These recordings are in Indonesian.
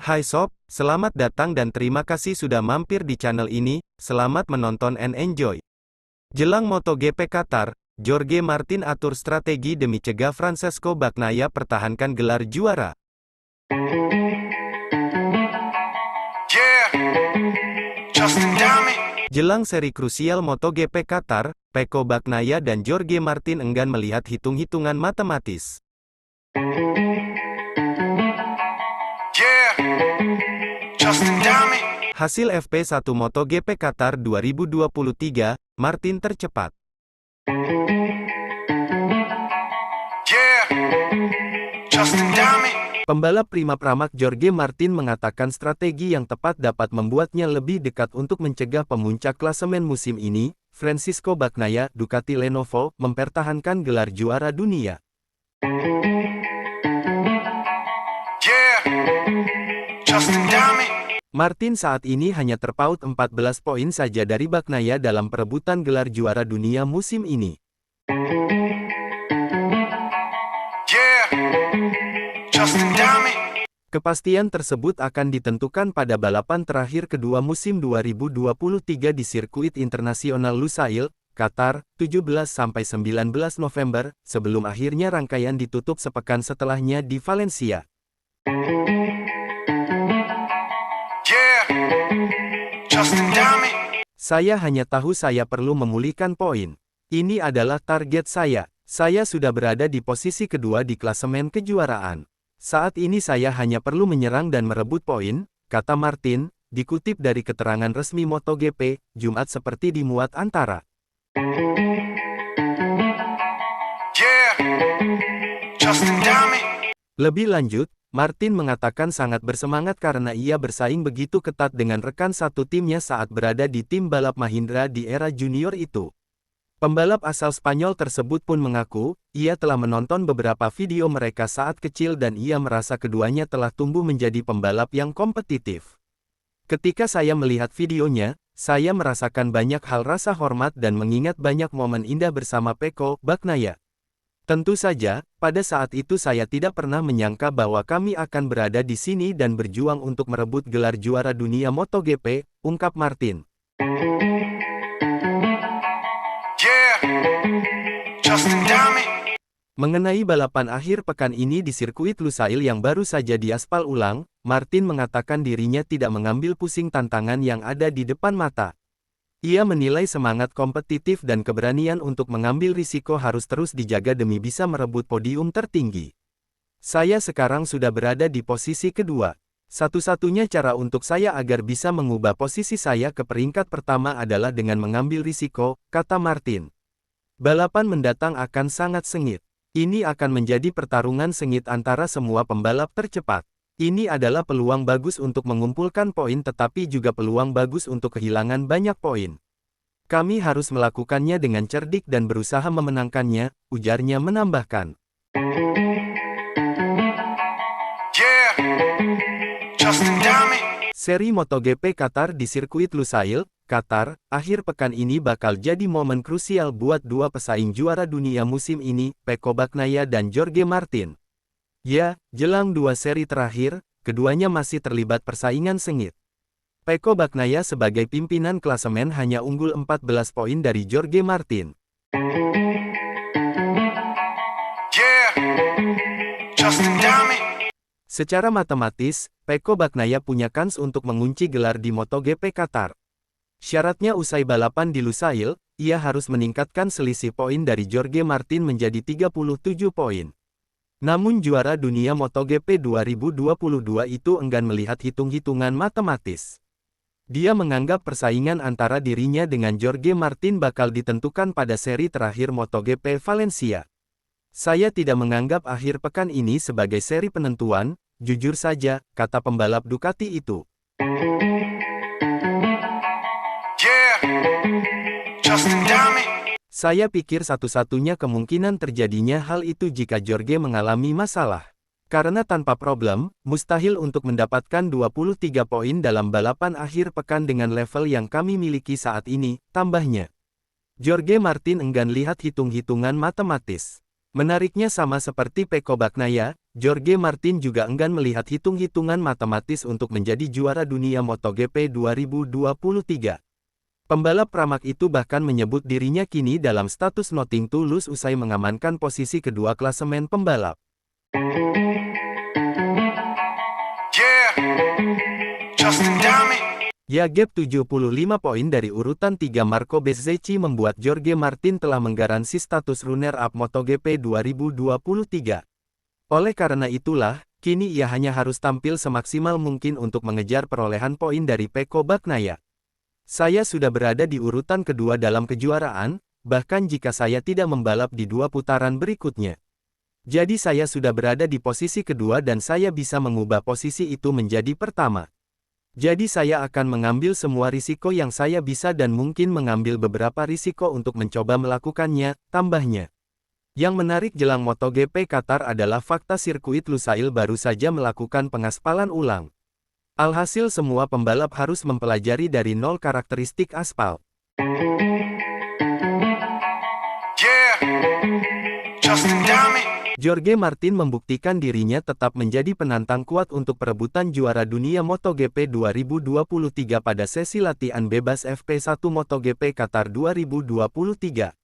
Hai sob, selamat datang dan terima kasih sudah mampir di channel ini. Selamat menonton and enjoy. Jelang MotoGP Qatar, Jorge Martin atur strategi demi cegah Francesco Bagnaia pertahankan gelar juara. Jelang seri krusial MotoGP Qatar, Pecco Bagnaia dan Jorge Martin enggan melihat hitung-hitungan matematis. Hasil FP1 MotoGP Qatar 2023, Martin tercepat. Pembalap prima pramak Jorge Martin mengatakan strategi yang tepat dapat membuatnya lebih dekat untuk mencegah pemuncak klasemen musim ini, Francisco Bagnaia, Ducati Lenovo, mempertahankan gelar juara dunia. Martin saat ini hanya terpaut 14 poin saja dari Bagnaia dalam perebutan gelar juara dunia musim ini. Kepastian tersebut akan ditentukan pada balapan terakhir kedua musim 2023 di sirkuit internasional Lusail, Qatar, 17–19 November, sebelum akhirnya rangkaian ditutup sepekan setelahnya di Valencia. Saya hanya tahu saya perlu memulihkan poin. Ini adalah target saya. Saya sudah berada di posisi kedua di klasemen kejuaraan. Saat ini saya hanya perlu menyerang dan merebut poin, kata Martin, dikutip dari keterangan resmi MotoGP, Jumat seperti dimuat antara. Lebih lanjut, Martin mengatakan sangat bersemangat karena ia bersaing begitu ketat dengan rekan satu timnya saat berada di tim balap Mahindra di era junior itu. Pembalap asal Spanyol tersebut pun mengaku, ia telah menonton beberapa video mereka saat kecil dan ia merasa keduanya telah tumbuh menjadi pembalap yang kompetitif. Ketika saya melihat videonya, saya merasakan banyak hal rasa hormat dan mengingat banyak momen indah bersama Pecco Bagnaia. Tentu saja, pada saat itu saya tidak pernah menyangka bahwa kami akan berada di sini dan berjuang untuk merebut gelar juara dunia MotoGP, ungkap Martin. Mengenai balapan akhir pekan ini di sirkuit Lusail yang baru saja diaspal ulang, Martin mengatakan dirinya tidak mengambil pusing tantangan yang ada di depan mata. Ia menilai semangat kompetitif dan keberanian untuk mengambil risiko harus terus dijaga demi bisa merebut podium tertinggi. Saya sekarang sudah berada di posisi kedua. Satu-satunya cara untuk saya agar bisa mengubah posisi saya ke peringkat pertama adalah dengan mengambil risiko, kata Martin. Balapan mendatang akan sangat sengit. Ini akan menjadi pertarungan sengit antara semua pembalap tercepat. Ini adalah peluang bagus untuk mengumpulkan poin tetapi juga peluang bagus untuk kehilangan banyak poin. Kami harus melakukannya dengan cerdik dan berusaha memenangkannya, ujarnya menambahkan. Seri MotoGP Qatar di sirkuit Lusail, Qatar, akhir pekan ini bakal jadi momen krusial buat dua pesaing juara dunia musim ini, Pecco Bagnaia dan Jorge Martin. Ya, jelang dua seri terakhir, keduanya masih terlibat persaingan sengit. Pecco Bagnaia sebagai pimpinan klasemen hanya unggul 14 poin dari Jorge Martin. Secara matematis, Pecco Bagnaia punya kans untuk mengunci gelar di MotoGP Qatar. Syaratnya usai balapan di Lusail, ia harus meningkatkan selisih poin dari Jorge Martin menjadi 37 poin. Namun juara dunia MotoGP 2022 itu enggan melihat hitung-hitungan matematis. Dia menganggap persaingan antara dirinya dengan Jorge Martin bakal ditentukan pada seri terakhir MotoGP Valencia. Saya tidak menganggap akhir pekan ini sebagai seri penentuan, jujur saja, kata pembalap Ducati itu. Saya pikir satu-satunya kemungkinan terjadinya hal itu jika Jorge mengalami masalah. Karena tanpa problem, mustahil untuk mendapatkan 23 poin dalam balapan akhir pekan dengan level yang kami miliki saat ini, tambahnya. Jorge Martin enggan lihat hitung-hitungan matematis. Menariknya sama seperti Pecco Bagnaia, Jorge Martin juga enggan melihat hitung-hitungan matematis untuk menjadi juara dunia MotoGP 2023. Pembalap pramak itu bahkan menyebut dirinya kini dalam status nothing to lose usai mengamankan posisi kedua klasemen pembalap. Ya, gap 75 poin dari urutan 3 Marco Bezzecchi membuat Jorge Martin telah menggaransi status runner-up MotoGP 2023. Oleh karena itulah, kini ia hanya harus tampil semaksimal mungkin untuk mengejar perolehan poin dari Pecco Bagnaia. Saya sudah berada di urutan kedua dalam kejuaraan, bahkan jika saya tidak membalap di 2 putaran berikutnya. Jadi saya sudah berada di posisi kedua dan saya bisa mengubah posisi itu menjadi pertama. Jadi saya akan mengambil semua risiko yang saya bisa dan mungkin mengambil beberapa risiko untuk mencoba melakukannya, tambahnya. Yang menarik jelang MotoGP Qatar adalah fakta sirkuit Lusail baru saja melakukan pengaspalan ulang. Alhasil semua pembalap harus mempelajari dari nol karakteristik aspal. Jorge Martin membuktikan dirinya tetap menjadi penantang kuat untuk perebutan juara dunia MotoGP 2023 pada sesi latihan bebas FP1 MotoGP Qatar 2023.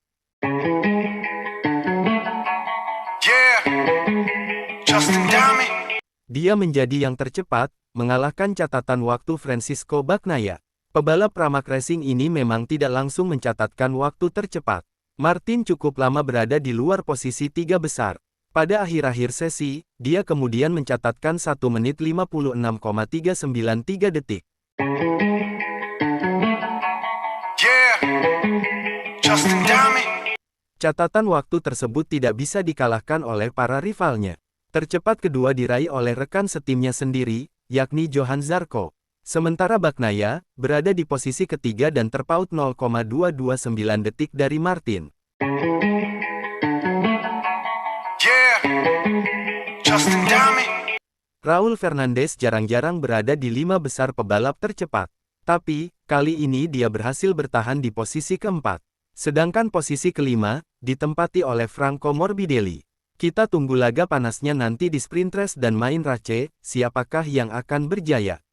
Dia menjadi yang tercepat, mengalahkan catatan waktu Francisco Bagnaia. Pebalap pramak racing ini memang tidak langsung mencatatkan waktu tercepat. Martin cukup lama berada di luar posisi 3 besar. Pada akhir-akhir sesi, dia kemudian mencatatkan 1 menit 56,393 detik. Catatan waktu tersebut tidak bisa dikalahkan oleh para rivalnya. Tercepat kedua diraih oleh rekan setimnya sendiri, yakni Johan Zarco. Sementara Bagnaia berada di posisi ketiga dan terpaut 0,229 detik dari Martin. Raul Fernandez jarang-jarang berada di 5 besar pebalap tercepat. Tapi, kali ini dia berhasil bertahan di posisi keempat. Sedangkan posisi kelima, ditempati oleh Franco Morbidelli. Kita tunggu laga panasnya nanti di sprint race dan main race, siapakah yang akan berjaya?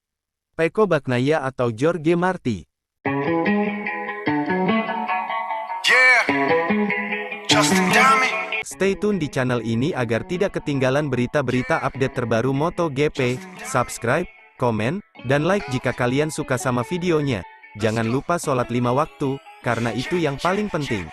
Pecco Bagnaia atau Jorge Martin? Stay tune di channel ini agar tidak ketinggalan berita-berita update terbaru MotoGP. Subscribe, komen, dan like jika kalian suka sama videonya. Jangan lupa sholat 5 waktu, karena itu yang paling penting.